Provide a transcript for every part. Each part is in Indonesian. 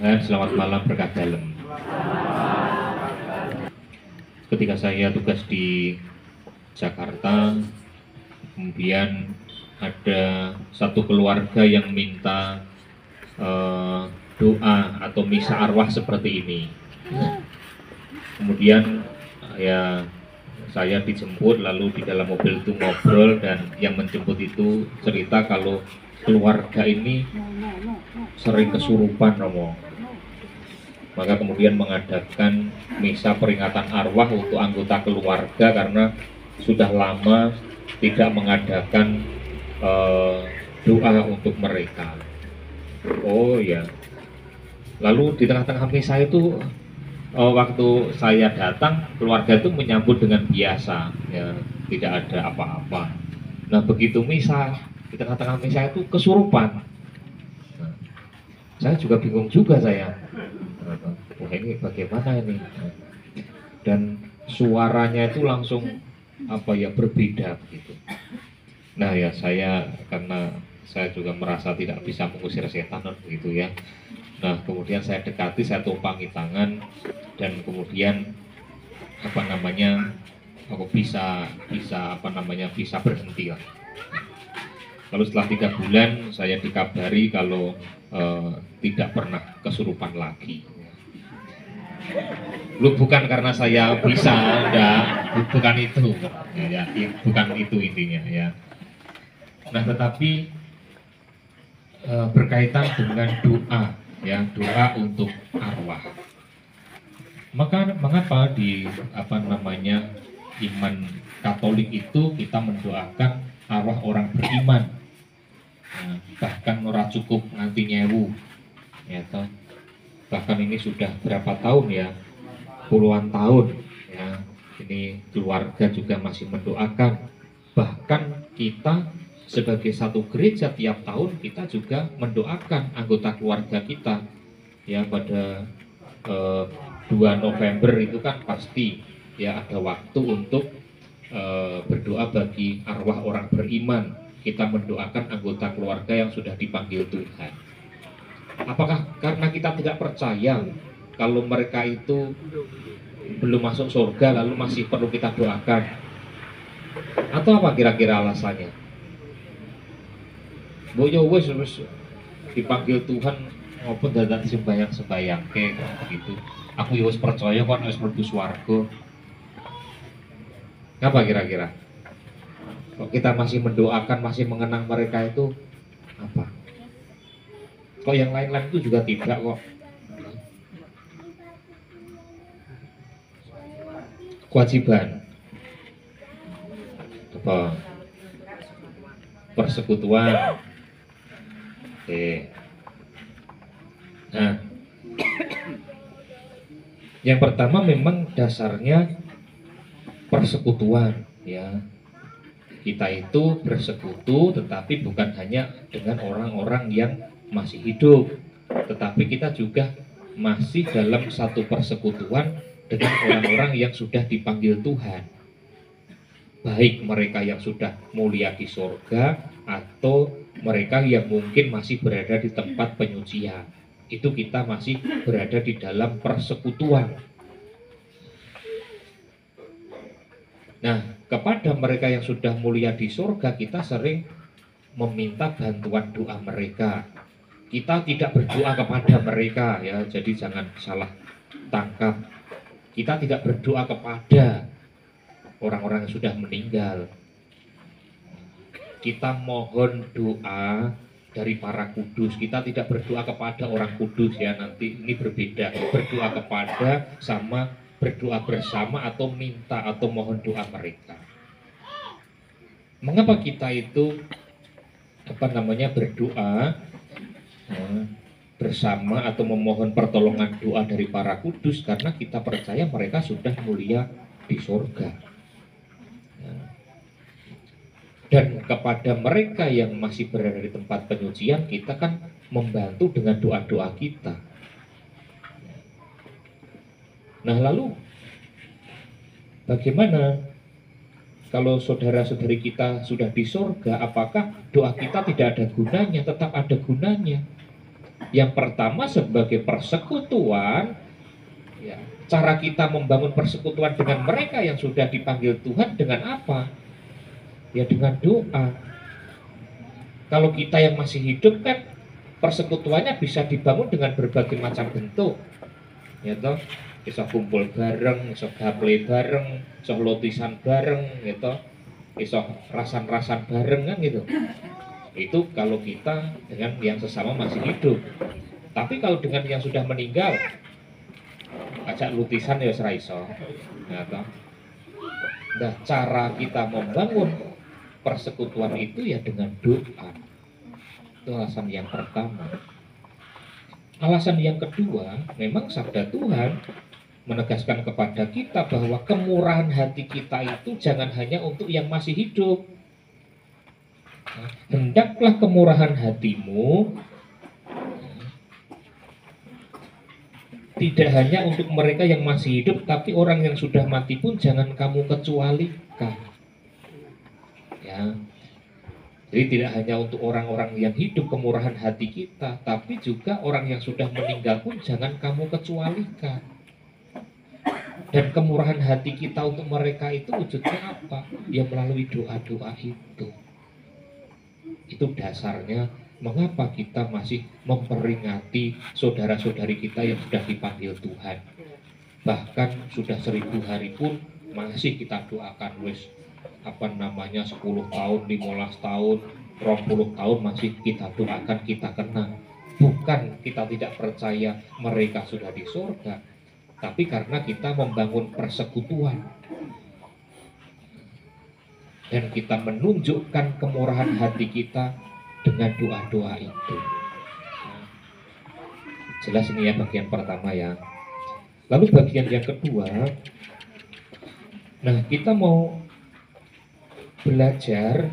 Selamat malam berkah dalam. Ketika saya tugas di Jakarta, kemudian ada satu keluarga yang minta doa atau misa arwah seperti ini. Kemudian ya saya dijemput, lalu di dalam mobil itu ngobrol, dan yang menjemput itu cerita kalau keluarga ini sering kesurupan, Romo. Maka kemudian mengadakan misa peringatan arwah untuk anggota keluarga karena sudah lama tidak mengadakan doa untuk mereka. Oh ya. Lalu di tengah-tengah misa itu waktu saya datang, keluarga itu menyambut dengan biasa, ya, tidak ada apa-apa. Nah begitu misa, di tengah-tengah misa itu kesurupan. Nah, saya juga bingung juga saya. Wah ini bagaimana ini? Dan suaranya itu langsung berbeda gitu. Nah ya saya, karena saya juga merasa tidak bisa mengusir setan begitu ya. Nah kemudian saya dekati, saya tumpangi tangan, dan kemudian aku bisa berhenti lah. Lalu setelah 3 bulan saya dikabari kalau tidak pernah kesurupan lagi. Lu bukan karena saya bisa, enggak, bukan itu, ya, bukan itu intinya ya. Nah tetapi berkaitan dengan doa, ya, doa untuk arwah. Maka mengapa di iman Katolik itu kita mendoakan arwah orang beriman? Nah, bahkan ora cukup nganti nyewu, ya toh. Bahkan ini sudah berapa tahun ya, puluhan tahun ya, ini keluarga juga masih mendoakan. Bahkan kita sebagai satu gereja tiap tahun kita juga mendoakan anggota keluarga kita ya. Pada 2 November itu kan pasti ya ada waktu untuk berdoa bagi arwah orang beriman. Kita mendoakan anggota keluarga yang sudah dipanggil Tuhan. Apakah karena kita tidak percaya kalau mereka itu belum masuk surga lalu masih perlu kita doakan? Atau apa kira-kira alasannya? Boyo wis dipanggil Tuhan maupun dadak sembayang kayak gitu. Aku ya wis percaya kok wis mlebu swarga. Apa kira-kira? Kok kita masih mendoakan, masih mengenang mereka itu apa? Kok yang lain-lain itu juga tidak kok. Kewajiban apa? Persekutuan. Oke. Nah, yang pertama memang dasarnya persekutuan ya. Kita itu bersekutu, tetapi bukan hanya dengan orang-orang yang masih hidup, tetapi kita juga masih dalam satu persekutuan dengan orang-orang yang sudah dipanggil Tuhan, baik mereka yang sudah mulia di surga atau mereka yang mungkin masih berada di tempat penyucian. Itu kita masih berada di dalam persekutuan. Nah, kepada mereka yang sudah mulia di surga, kita sering meminta bantuan doa mereka. Kita tidak berdoa kepada mereka ya, jadi jangan salah tangkap. Kita tidak berdoa kepada orang-orang yang sudah meninggal. Kita mohon doa dari para kudus. Kita tidak berdoa kepada orang kudus ya, nanti ini berbeda. Berdoa kepada sama berdoa bersama atau minta atau mohon doa mereka. Mengapa kita itu berdoa bersama atau memohon pertolongan doa dari para kudus? Karena kita percaya mereka sudah mulia di surga. Dan kepada mereka yang masih berada di tempat penyucian, kita kan membantu dengan doa-doa kita. Nah lalu bagaimana kalau saudara-saudari kita sudah di surga? Apakah doa kita tidak ada gunanya? Tetap ada gunanya. Yang pertama sebagai persekutuan, ya, cara kita membangun persekutuan dengan mereka yang sudah dipanggil Tuhan dengan apa? Ya dengan doa. Kalau kita yang masih hidup kan persekutuannya bisa dibangun dengan berbagai macam bentuk, ya toh. Bisa kumpul bareng, bisa gaple bareng, bisa lotisan bareng, gitu. Bisa rasan-rasan bareng kan gitu. Itu kalau kita dengan yang sesama masih hidup. Tapi kalau dengan yang sudah meninggal, ajak lutisan ya ora iso. Ya toh. Nah, cara kita membangun persekutuan itu ya dengan doa. Itu alasan yang pertama. Alasan yang kedua, memang sabda Tuhan menegaskan kepada kita bahwa kemurahan hati kita itu jangan hanya untuk yang masih hidup. Hendaklah kemurahan hatimu tidak hanya untuk mereka yang masih hidup, tapi orang yang sudah mati pun jangan kamu kecualikan. Ya. Jadi tidak hanya untuk orang-orang yang hidup kemurahan hati kita, tapi juga orang yang sudah meninggal pun jangan kamu kecualikan. Dan kemurahan hati kita untuk mereka itu wujudnya apa? Ya melalui doa-doa itu. Itu dasarnya mengapa kita masih memperingati saudara-saudari kita yang sudah dipanggil Tuhan. Bahkan sudah 1000 hari pun masih kita doakan, wis 10 tahun, 15 tahun, 20 tahun masih kita doakan, kita kenang. Bukan kita tidak percaya mereka sudah di surga, tapi karena kita membangun persekutuan dan kita menunjukkan kemurahan hati kita dengan doa-doa itu. Jelas ini ya bagian pertama ya. Lalu bagian yang kedua, nah kita mau belajar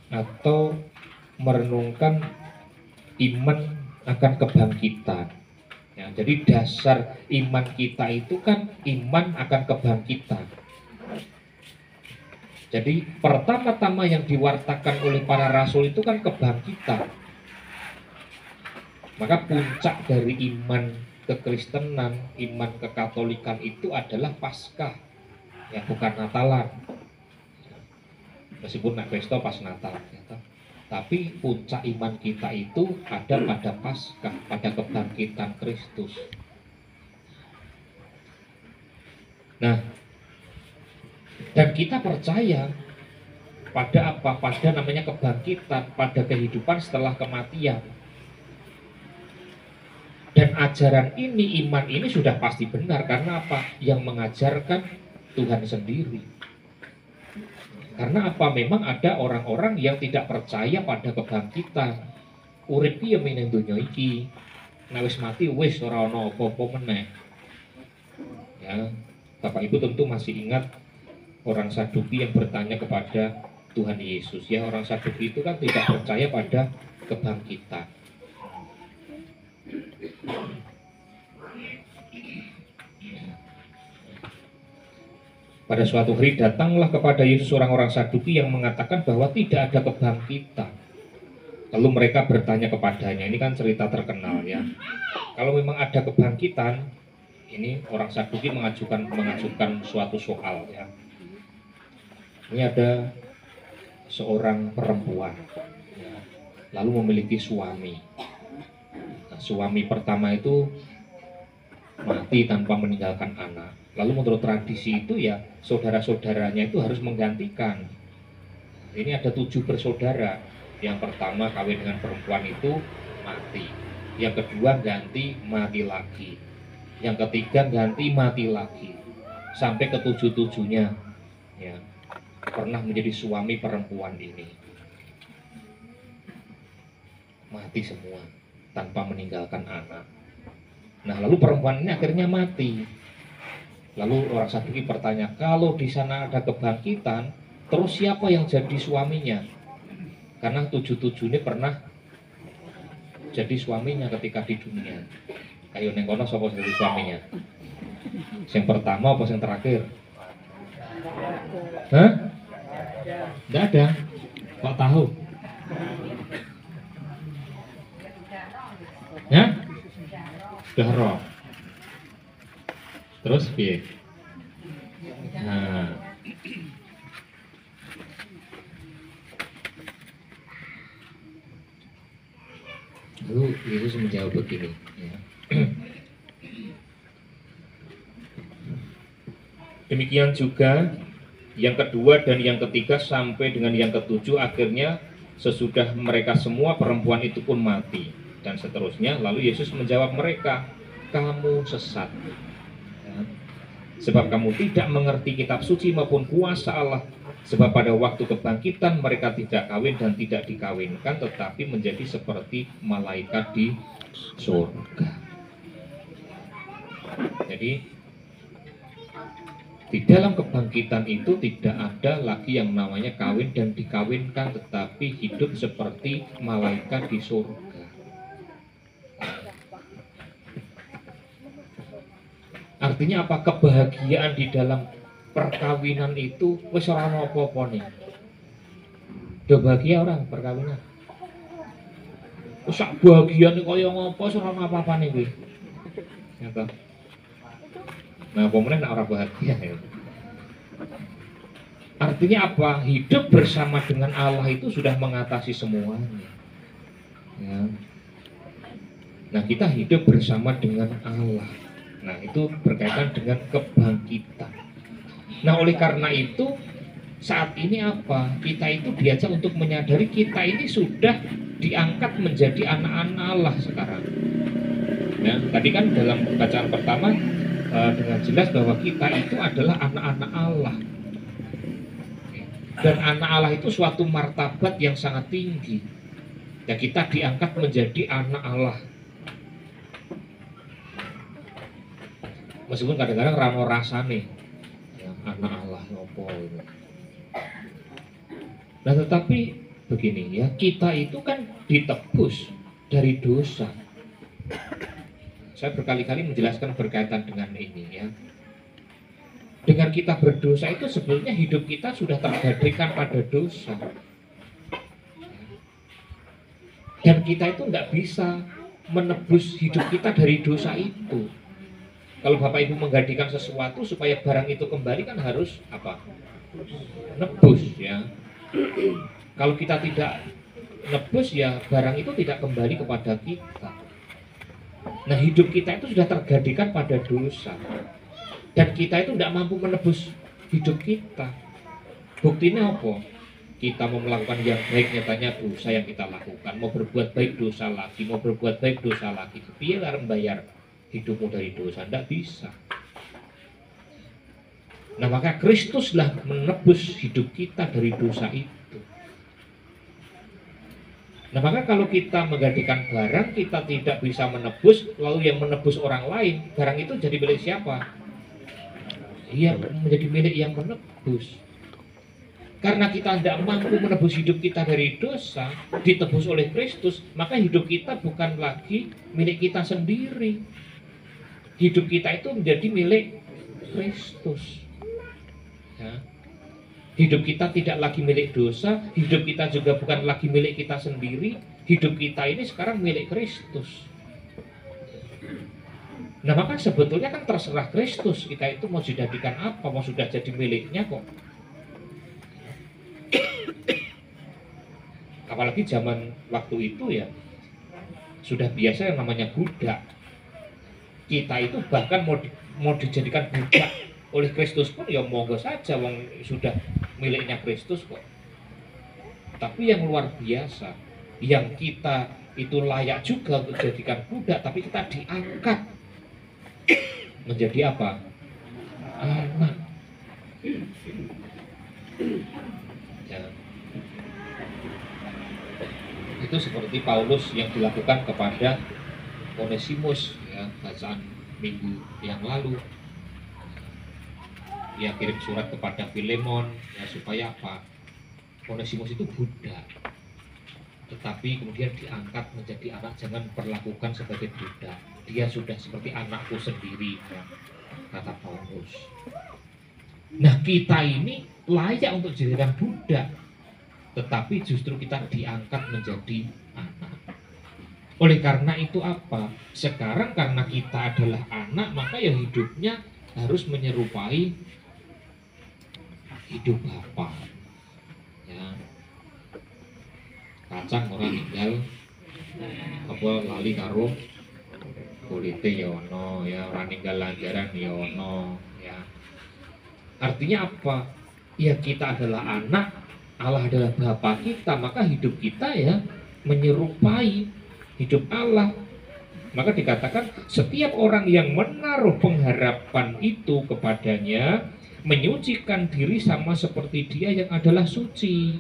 atau merenungkan iman akan kebangkitan. Ya, jadi dasar iman kita itu kan iman akan kebangkitan. Jadi pertama-tama yang diwartakan oleh para rasul itu kan kebangkitan. Maka puncak dari iman kekristenan, iman kekatolikan itu adalah Paskah, ya bukan Natalan. Meskipun nak pesto pas Natal, ya, tapi puncak iman kita itu ada pada Paskah, pada kebangkitan Kristus. Nah, dan kita percaya pada apa? Pada namanya kebangkitan, pada kehidupan setelah kematian. Dan ajaran ini, iman ini sudah pasti benar. Karena apa? Yang mengajarkan Tuhan sendiri. Karena apa? Memang ada orang-orang yang tidak percaya pada kebangkitan. Urip piye meneng donya iki. Nek wis mati wis ora ana apa-apa meneh. Ya, Bapak Ibu tentu masih ingat orang Saduki yang bertanya kepada Tuhan Yesus. Ya, orang Saduki itu kan tidak percaya pada kebangkitan. Pada suatu hari datanglah kepada Yesus orang-orang Saduki yang mengatakan bahwa tidak ada kebangkitan. Lalu mereka bertanya kepadanya, ini kan cerita terkenal ya. Kalau memang ada kebangkitan, ini orang Saduki mengajukan suatu soal ya. Ini ada seorang perempuan ya, lalu memiliki suami. Nah, suami pertama itu mati tanpa meninggalkan anak. Lalu menurut tradisi itu ya saudara-saudaranya itu harus menggantikan. Ini ada 7 bersaudara. Yang pertama kawin dengan perempuan itu mati. Yang kedua ganti mati lagi. Yang ketiga ganti mati lagi. Sampai ke 7-7-nya ya, pernah menjadi suami perempuan ini. Mati semua tanpa meninggalkan anak. Nah lalu perempuan ini akhirnya mati. Lalu orang Saduki bertanya, kalau di sana ada kebangkitan, terus siapa yang jadi suaminya? Karena 7-7 ini pernah jadi suaminya ketika di dunia. Ayo neng kono sapa jadi suaminya? Yang pertama apa yang terakhir? Hah? Tidak ada. Kok tahu? Ya? Sudah roh. Terus piye? Nah, lalu Yesus menjawab begini, ya. Demikian juga yang kedua dan yang ketiga sampai dengan yang ketujuh, akhirnya sesudah mereka semua perempuan itu pun mati dan seterusnya. Lalu Yesus menjawab mereka, kamu sesat, ya. Sebab kamu tidak mengerti kitab suci maupun kuasa Allah. Sebab pada waktu kebangkitan mereka tidak kawin dan tidak dikawinkan, tetapi menjadi seperti malaikat di surga. Jadi di dalam kebangkitan itu tidak ada lagi yang namanya kawin dan dikawinkan, tetapi hidup seperti malaikat di surga. Artinya apa? Kebahagiaan di dalam perkawinan itu wis ora ana apa-apa nih. Do bahagia orang perkawinan. Wis sak bahagiane kaya ngopo ora ana apa-apane kuwi. Ya toh. Nah, pemenang nek ora bahagia ya. Artinya apa? Hidup bersama dengan Allah itu sudah mengatasi semuanya. Ya. Nah, kita hidup bersama dengan Allah. Nah, itu berkaitan dengan kebangkitan. Nah, oleh karena itu saat ini apa? Kita itu diajak untuk menyadari kita ini sudah diangkat menjadi anak-anak Allah sekarang. Ya, tadi kan dalam bacaan pertama dengan jelas bahwa kita itu adalah anak-anak Allah. Dan anak Allah itu suatu martabat yang sangat tinggi. Ya, kita diangkat menjadi anak Allah. Meskipun kadang-kadang rano rasane ya, anak Allah ngopo itu. Nah, tetapi begini ya, kita itu kan ditebus dari dosa. Saya berkali-kali menjelaskan berkaitan dengan ini ya. Dengan kita berdosa itu sebenarnya hidup kita sudah tergadaikan pada dosa. Dan kita itu tidak bisa menebus hidup kita dari dosa itu. Kalau Bapak Ibu menggantikan sesuatu supaya barang itu kembali kan harus apa? Nebus ya. Kalau kita tidak nebus ya barang itu tidak kembali kepada kita. Nah, hidup kita itu sudah tergantikan pada dosa. Dan kita itu tidak mampu menebus hidup kita. Buktinya apa? Kita mau melakukan yang baik, nyatanya dosa yang kita lakukan. Mau berbuat baik dosa lagi, mau berbuat baik dosa lagi. Dia harus membayar hidupmu dari dosa, tidak bisa. Nah, maka Kristuslah menebus hidup kita dari dosa itu. Nah, maka kalau kita menggantikan barang, kita tidak bisa menebus, lalu yang menebus orang lain, barang itu jadi milik siapa? Iya, menjadi milik yang menebus. Karena kita tidak mampu menebus hidup kita dari dosa, ditebus oleh Kristus, maka hidup kita bukan lagi milik kita sendiri. Hidup kita itu menjadi milik Kristus. Ya. Hidup kita tidak lagi milik dosa, hidup kita juga bukan lagi milik kita sendiri, hidup kita ini sekarang milik Kristus. Nah, maka sebetulnya kan terserah Kristus, kita itu mau dijadikan apa, mau sudah jadi miliknya kok. Apalagi zaman waktu itu ya, sudah biasa yang namanya budak. Kita itu bahkan mau dijadikan budak oleh Kristus pun ya monggo saja, wong sudah miliknya Kristus kok. Tapi yang luar biasa, yang kita itu layak juga untuk dijadikan budak, tapi kita diangkat menjadi apa? Anak. Ya. Itu seperti Paulus yang dilakukan kepada Onesimus ya, bacaan minggu yang lalu. Dia kirim surat kepada Filemon ya, supaya apa? Onesimus itu budak, tetapi kemudian diangkat menjadi anak. Jangan perlakukan sebagai budak, dia sudah seperti anakku sendiri, kata Paulus. Nah, kita ini layak untuk dijadikan budak, tetapi justru kita diangkat menjadi anak. Oleh karena itu apa? Sekarang karena kita adalah anak, maka ya hidupnya harus menyerupai hidup Bapa. Ya. Kacang orang tinggal apa lali karo kulite ya ono, ya orang tinggal lanjaran ya ono, ya. Artinya apa? Ya kita adalah anak, Allah adalah Bapa kita, maka hidup kita ya menyerupai hidup Allah. Maka dikatakan setiap orang yang menaruh pengharapan itu kepadanya menyucikan diri sama seperti dia yang adalah suci.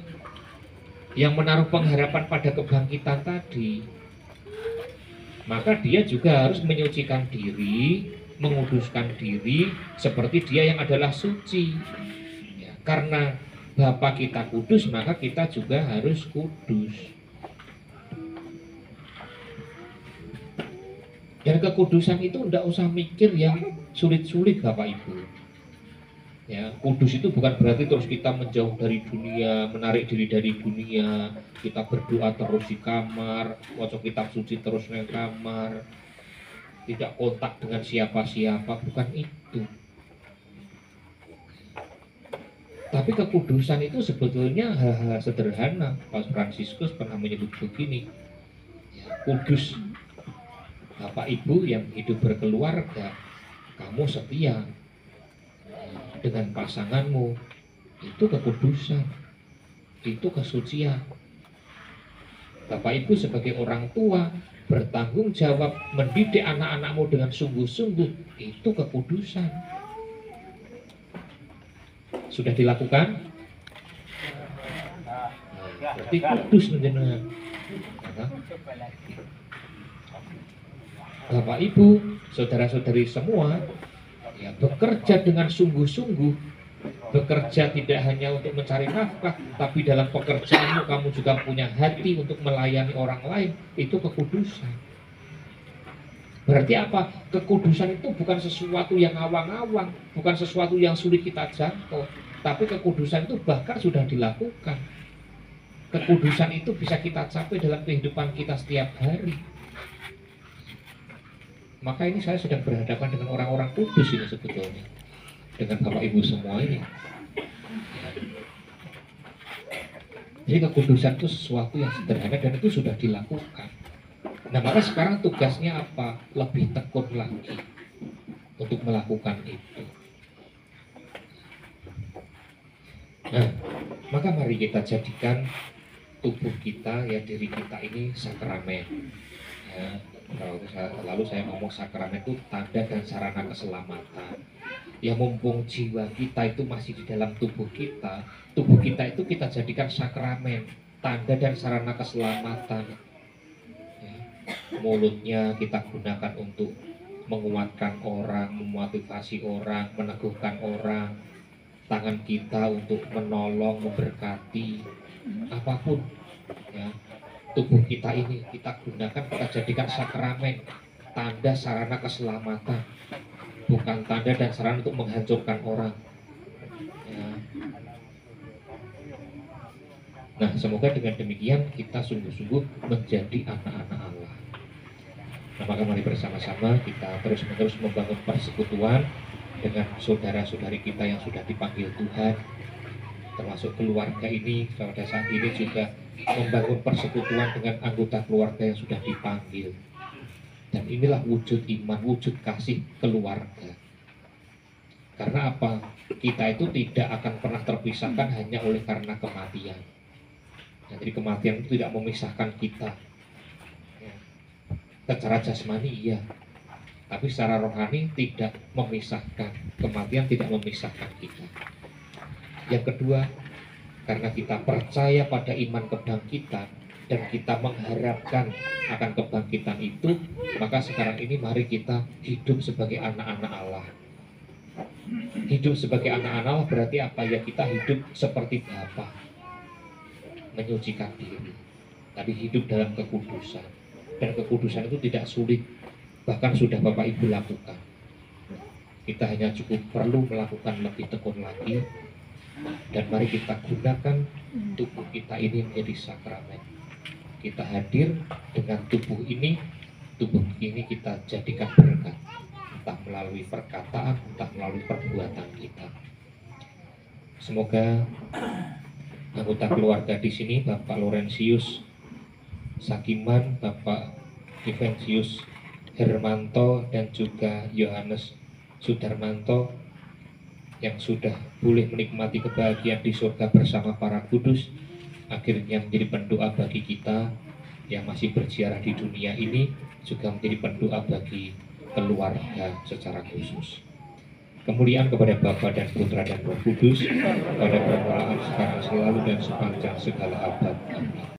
Yang menaruh pengharapan pada kebangkitan tadi, maka dia juga harus menyucikan diri, menguduskan diri seperti dia yang adalah suci. Ya, karena Bapa kita kudus, maka kita juga harus kudus. Dan kekudusan itu tidak usah mikir yang sulit-sulit Bapak Ibu. Ya, kudus itu bukan berarti terus kita menjauh dari dunia, menarik diri dari dunia, kita berdoa terus di kamar, baca kitab suci terus di kamar, tidak kontak dengan siapa-siapa, bukan itu. Tapi kekudusan itu sebetulnya hal-hal sederhana. Paus Fransiskus pernah menyebut begini, ya, kudus Bapak Ibu yang hidup berkeluarga, kamu setia dengan pasanganmu, itu kekudusan, itu kesucian. Bapak Ibu sebagai orang tua bertanggung jawab mendidik anak-anakmu dengan sungguh-sungguh, itu kekudusan. Sudah dilakukan? Berarti kudus menjenengan. Bapak Ibu, saudara-saudari semua, ya, bekerja dengan sungguh-sungguh, bekerja tidak hanya untuk mencari nafkah, tapi dalam pekerjaanmu kamu juga punya hati untuk melayani orang lain, itu kekudusan. Berarti apa? Kekudusan itu bukan sesuatu yang awang-awang, bukan sesuatu yang sulit kita jangkau, tapi kekudusan itu bahkan sudah dilakukan. Kekudusan itu bisa kita capai dalam kehidupan kita setiap hari. Maka ini saya sedang berhadapan dengan orang-orang kudus ini sebetulnya, dengan Bapak Ibu semua ini. Jadi kekudusan itu sesuatu yang sederhana dan itu sudah dilakukan. Nah, maka sekarang tugasnya apa? Lebih tekun lagi untuk melakukan itu. Nah, maka mari kita jadikan tubuh kita, ya, diri kita ini sakramen. Ya, lalu saya ngomong sakramen itu tanda dan sarana keselamatan. Ya, mumpung jiwa kita itu masih di dalam tubuh kita itu kita jadikan sakramen, tanda dan sarana keselamatan. Ya, mulutnya kita gunakan untuk menguatkan orang, memotivasi orang, meneguhkan orang. Tangan kita untuk menolong, memberkati, apapun, ya. Tubuh kita ini kita gunakan, kita jadikan sakramen, tanda sarana keselamatan, bukan tanda dan sarana untuk menghancurkan orang, ya. Nah, semoga dengan demikian kita sungguh-sungguh menjadi anak-anak Allah. Nah, maka mari bersama-sama kita terus-menerus membangun persekutuan dengan saudara-saudari kita yang sudah dipanggil Tuhan, termasuk keluarga ini pada saat ini juga membangun persekutuan dengan anggota keluarga yang sudah dipanggil. Dan inilah wujud iman, wujud kasih keluarga. Karena apa? Kita itu tidak akan pernah terpisahkan hanya oleh karena kematian. Nah, jadi kematian itu tidak memisahkan kita. Secara jasmani iya, tapi secara rohani tidak memisahkan. Kematian tidak memisahkan kita. Yang kedua, karena kita percaya pada iman kebangkitan dan kita mengharapkan akan kebangkitan itu, maka sekarang ini mari kita hidup sebagai anak-anak Allah. Hidup sebagai anak-anak Allah berarti apa? Ya, kita hidup seperti Bapa, menyucikan diri, tapi hidup dalam kekudusan. Dan kekudusan itu tidak sulit, bahkan sudah Bapak Ibu lakukan. Kita hanya cukup perlu melakukan lebih tekun lagi. Dan mari kita gunakan tubuh kita ini menjadi sakramen, kita hadir dengan tubuh ini kita jadikan berkat, entah melalui perkataan, entah melalui perbuatan kita. Semoga anggota keluarga di sini, Bapak Laurentius Sakiman, Bapak Evensius Hermanto, dan juga Yohanes Sudarmanto yang sudah boleh menikmati kebahagiaan di surga bersama para kudus, akhirnya menjadi pendoa bagi kita yang masih berziarah di dunia ini, juga menjadi pendoa bagi keluarga secara khusus. Kemuliaan kepada Bapa dan Putra dan Roh Kudus, pada permulaan sekarang selalu dan sepanjang segala abad. Amin.